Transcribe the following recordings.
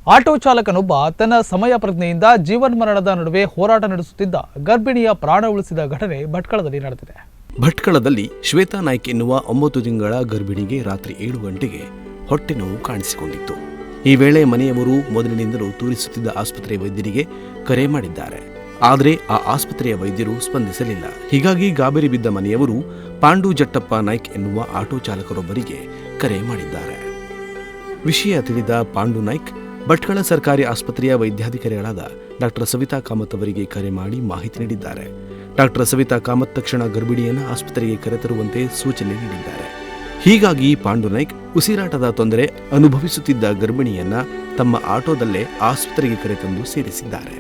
Auto ಚಾಲಕನೊಬ್ಬ ತನ್ನ ಸಮಯ ಪ್ರಜ್ಞೆಯಿಂದ ಜೀವನ್ಮರಣದ ನಡುವೆ ಹೋರಾಟ ನಡೆಸುತ್ತಿದ್ದ ಗರ್ಭಿಣಿಯ ಪ್ರಾಣ ಉಳಿಸಿದ ಘಟನೆ ಭಟ್ಕಳದಲ್ಲಿ ನಡೆದಿದೆ. ಭಟ್ಕಳದಲ್ಲಿ ಶ್ವೇತಾ ನಾಯ್ಕ್ ಎನ್ನುವ 9 ತಿಂಗಳ ಗರ್ಭಿಣಿಗೆ ರಾತ್ರಿ 7 ಗಂಟೆಗೆ ಹೊಟ್ಟೆ ನೋವು ಕಾಣಿಸಿಕೊಂಡಿತ್ತು. ಈ ವೇಳೆ ಮನೆಯವರು ಮೊದಲಿನಿಂದಲೂ ತೋರಿಸುತ್ತಿದ್ದ ಆಸ್ಪತ್ರೆ ವೈದ್ಯರಿಗೆ ಕರೆ ಮಾಡಿದ್ದಾರೆ. ಆದರೆ ಆ ಆಸ್ಪತ್ರೆಯ ವೈದ್ಯರು ಸ್ಪಂದಿಸಲಿಲ್ಲ. ಹೀಗಾಗಿ ಗಾಬರಿ ಬಿದ್ದ ಮನೆಯವರು ಪಾಂಡು ಜಟ್ಟಪ್ಪ ನಾಯ್ಕ್ ಎನ್ನುವ ಆಟೋ ಚಾಲಕರೊಬ್ಬರಿಗೆ ಕರೆ ಮಾಡಿದ್ದಾರೆ. ವಿಷಯ ತಿಳಿದ ಪಾಂಡು ನಾಯ್ಕ್ ಭಟ್ಕಳ ಸರ್ಕಾರಿ ಆಸ್ಪತ್ರೆಯ ವೈದ್ಯಾಧಿಕಾರಿಗಳಾದ ಡಾಕ್ಟರ್ ಸವಿತಾ ಕಾಮತ್ ಅವರಿಗೆ ಕರೆ ಮಾಡಿ ಮಾಹಿತಿ ನೀಡಿದ್ದಾರೆ. ಡಾಕ್ಟರ್ ಸವಿತಾ ಕಾಮತ್ ತಕ್ಷಣ ಗರ್ಭಿಣಿಯನ್ನು ಆಸ್ಪತ್ರೆಗೆ ಕರೆತರುವಂತೆ ಸೂಚನೆ ನೀಡಿದ್ದಾರೆ. ಹೀಗಾಗಿ ಪಾಂಡು ನಾಯ್ಕ್ ಉಸಿರಾಟದ ತೊಂದರೆ ಅನುಭವಿಸುತ್ತಿದ್ದ ಗರ್ಭಿಣಿಯನ್ನ ತಮ್ಮ ಆಟೋದಲ್ಲೇ ಆಸ್ಪತ್ರೆಗೆ ಕರೆತಂದು ಸೇರಿಸಿದ್ದಾರೆ.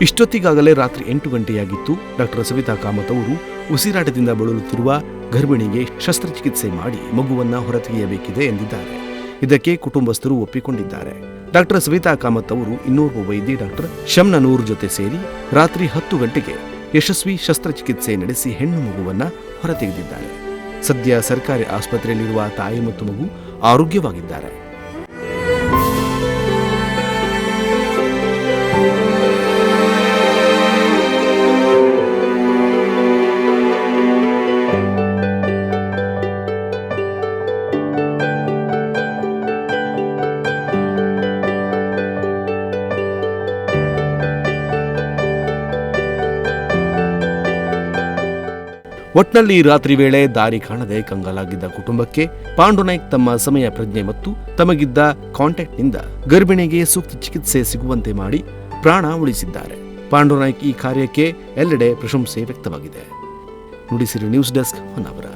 ಇಷ್ಟೊತ್ತಿಗಾಗಲೇ ರಾತ್ರಿ 8 ಗಂಟೆಯಾಗಿತ್ತು. ಡಾಕ್ಟರ್ ಸವಿತಾ ಕಾಮತ್ ಅವರು ಉಸಿರಾಟದಿಂದ ಬಳಲುತ್ತಿರುವ ಗರ್ಭಿಣಿಗೆ ಶಸ್ತ್ರಚಿಕಿತ್ಸೆ ಮಾಡಿ ಮಗುವನ್ನ ಹೊರತೆಗೆಯಬೇಕಿದೆ ಎಂದಿದ್ದಾರೆ. ಇದಕ್ಕೆ ಕುಟುಂಬಸ್ಥರು ಒಪ್ಪಿಕೊಂಡಿದ್ದಾರೆ. ಡಾಕ್ಟರ್ ಸವಿತಾ ಕಾಮತ್ ಅವರು ಇನ್ನೋರ್ವ ವೈದ್ಯ ಡಾಕ್ಟರ್ ಶಮ್ನನೂರ್ ಜೊತೆ ಸೇರಿ ರಾತ್ರಿ 10 ಗಂಟೆಗೆ ಯಶಸ್ವಿ ಶಸ್ತ್ರಚಿಕಿತ್ಸೆ ನಡೆಸಿ ಹೆಣ್ಣು ಮಗುವನ್ನ ಹೊರತೆಗೆದಿದ್ದಾರೆ. ಸದ್ಯ ಸರ್ಕಾರಿ ಆಸ್ಪತ್ರೆಯಲ್ಲಿರುವ ತಾಯಿ ಮತ್ತು ಮಗು ಆರೋಗ್ಯವಾಗಿದ್ದಾರೆ. ಒಟ್ನಲ್ಲಿ ರಾತ್ರಿ ವೇಳೆ ದಾರಿ ಕಾಣದೆ ಕಂಗಾಲಾಗಿದ್ದ ಕುಟುಂಬಕ್ಕೆ ಪಾಂಡು ನಾಯ್ಕ್ ತಮ್ಮ ಸಮಯ ಪ್ರಜ್ಞೆ ಮತ್ತು ತಮಗಿದ್ದ ಕಾಂಟ್ಯಾಕ್ಟ್ನಿಂದ ಗರ್ಭಿಣಿಗೆ ಸೂಕ್ತ ಚಿಕಿತ್ಸೆ ಸಿಗುವಂತೆ ಮಾಡಿ ಪ್ರಾಣ ಉಳಿಸಿದ್ದಾರೆ. ಪಾಂಡು ನಾಯ್ಕ್ ಈ ಕಾರ್ಯಕ್ಕೆ ಎಲ್ಲೆಡೆ ಪ್ರಶಂಸೆ ವ್ಯಕ್ತವಾಗಿದೆ. Nudisiri news desk Honnavar.